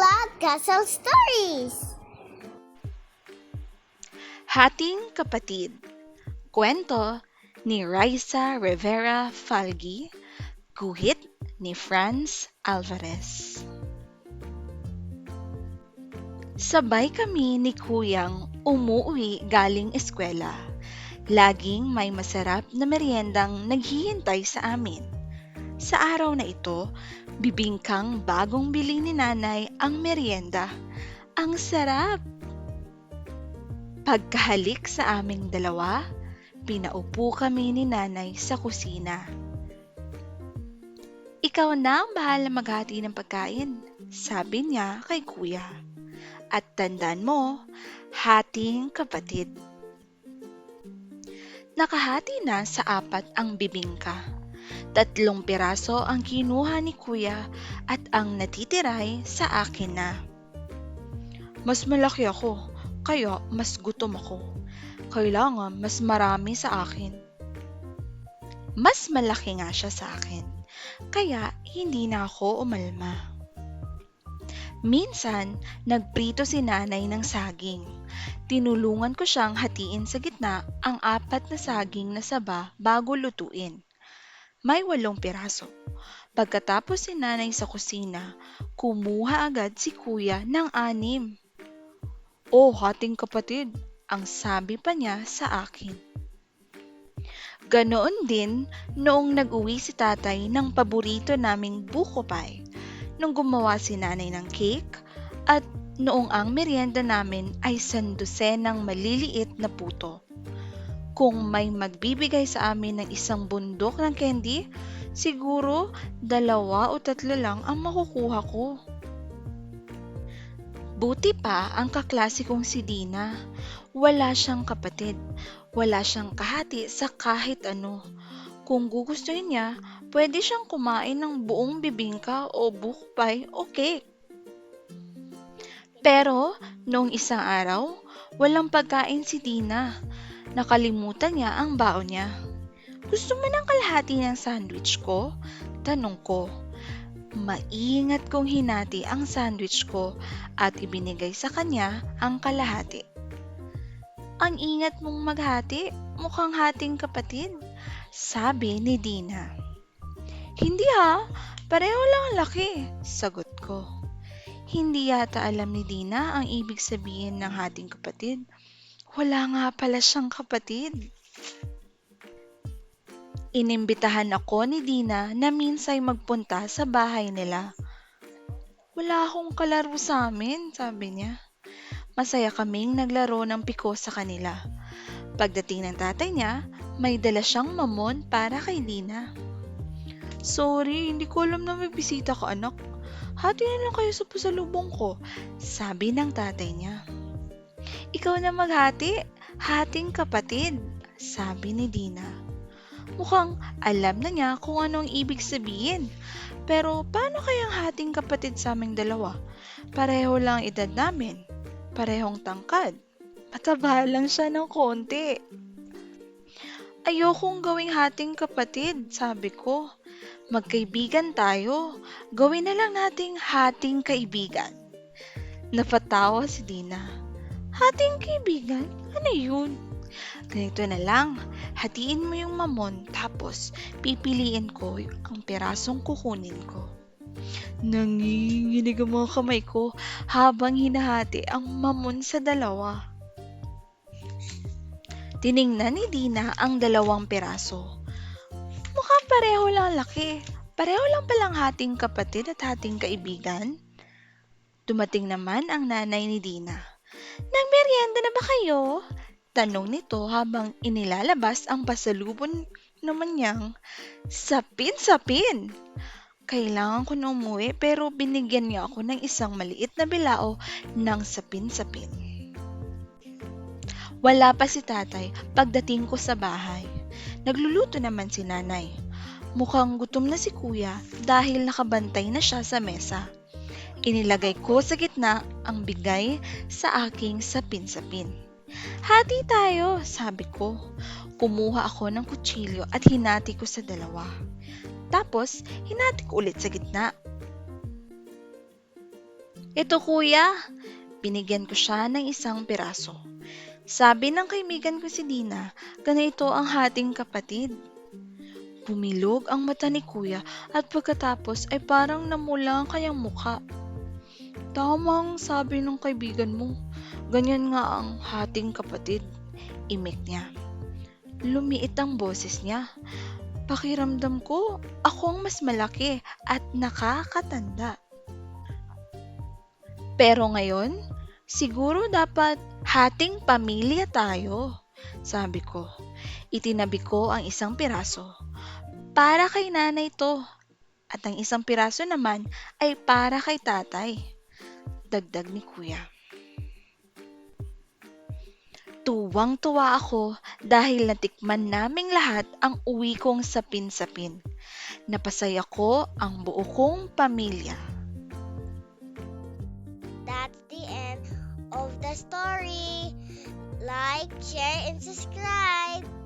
Vlog Castle Stories. Hating Kapatid. Kwento ni Raisa Rivera Falgi. Guhit ni Franz Alvarez. Sabay kami ni Kuyang umuwi galing eskwela. Laging may masarap na meriendang naghihintay sa amin. Sa araw na ito, bibingkang bagong bili ni nanay ang merienda. Ang sarap! Pagkahalik sa aming dalawa, pinaupo kami ni nanay sa kusina. Ikaw na ang bahala maghati ng pagkain, sabi niya kay kuya. At tandaan mo, hating kapatid. Nakahati na sa 4 ang bibingka. 3 piraso ang kinuha ni kuya at ang natitiray sa akin na. Mas malaki ako, kaya mas gutom ako. Kailangan mas marami sa akin. Mas malaki nga siya sa akin, kaya hindi na ako umalma. Minsan, nagprito si nanay ng saging. Tinulungan ko siyang hatiin sa gitna ang 4 na saging na saba bago lutuin. May 8 piraso. Pagkatapos si nanay sa kusina, kumuha agad si kuya ng 6. Oh, hating kapatid, ang sabi pa niya sa akin. Ganoon din noong nag-uwi si tatay ng paborito naming buko pie, nung gumawa si nanay ng cake, at noong ang merienda namin ay sandosenang maliliit na puto. Kung may magbibigay sa amin ng isang bundok ng candy, siguro 2 o 3 lang ang makukuha ko. Buti pa ang kaklase kong si Dina. Wala siyang kapatid. Wala siyang kahati sa kahit ano. Kung gugustuhin niya, pwede siyang kumain ng buong bibingka o buko pie o cake. Pero noong isang araw, walang pagkain si Dina. Nakalimutan niya ang baon niya. Gusto mo ng kalahati ng sandwich ko? Tanong ko. Maingat kong hinati ang sandwich ko at ibinigay sa kanya ang kalahati. Ang ingat mong maghati, mukhang hating kapatid, sabi ni Dina. Hindi ha, pareho lang ang laki, sagot ko. Hindi yata alam ni Dina ang ibig sabihin ng hating kapatid. Wala nga pala siyang kapatid. Inimbitahan ako ni Dina na minsay magpunta sa bahay nila. Wala akong kalaro sa amin, sabi niya. Masaya kaming naglaro ng piko sa kanila. Pagdating ng tatay niya, may dala siyang mamon para kay Dina. Sorry, hindi ko alam na may bisita ka anak. Hati na lang kayo sa pasalubong ko, sabi ng tatay niya. Ikaw na maghati, hating kapatid, sabi ni Dina. Mukhang alam na niya kung anong ibig sabihin. Pero paano kayang hating kapatid sa aming dalawa? Pareho lang edad namin. Parehong tangkad. Mataba lang siya ng konti. Ayokong gawing hating kapatid, sabi ko. Magkaibigan tayo. Gawin na lang nating hating kaibigan. Napatawa si Dina. Hating kaibigan? Ano yun? Ganito na lang, hatiin mo yung mamon tapos pipiliin ko ang pirasong kukunin ko. Nanginginig ang mga kamay ko habang hinahati ang mamon sa 2. Tiningnan ni Dina ang 2 piraso. Mukhang pareho lang laki. Pareho lang palang hating kapatid at hating kaibigan. Dumating naman ang nanay ni Dina. Nagmerienda na ba kayo? Tanong nito habang inilalabas ang pasalubon naman niyang sapin-sapin. Kailangan ko na umuwi pero binigyan niya ako ng isang maliit na bilao ng sapin-sapin. Wala pa si tatay pagdating ko sa bahay. Nagluluto naman si nanay. Mukhang gutom na si kuya dahil nakabantay na siya sa mesa. Inilagay ko sa gitna ang bigay sa aking sapin-sapin. Hati tayo, sabi ko. Kumuha ako ng kutsilyo at hinati ko sa 2. Tapos, hinati ko ulit sa gitna. Ito kuya, binigyan ko siya ng isang piraso. Sabi ng kaibigan ko si Dina, ganito ang hating kapatid. Bumilog ang mata ni kuya at pagkatapos ay parang namula ang kanyang mukha. Tamang sabi ng kaibigan mo, ganyan nga ang hating kapatid, imik niya. Lumiit ang boses niya. Pakiramdam ko, ako ang mas malaki at nakakatanda. Pero ngayon, siguro dapat hating pamilya tayo, sabi ko. Itinabi ko ang isang piraso. Para kay nanay to. At ang isang piraso naman ay para kay tatay. Dagdag ni kuya. Tuwang-tuwa ako dahil natikman naming lahat ang uwi kong sapin-sapin. Napasaya ko ang buo kong pamilya. That's the end of the story. Like, share, and subscribe.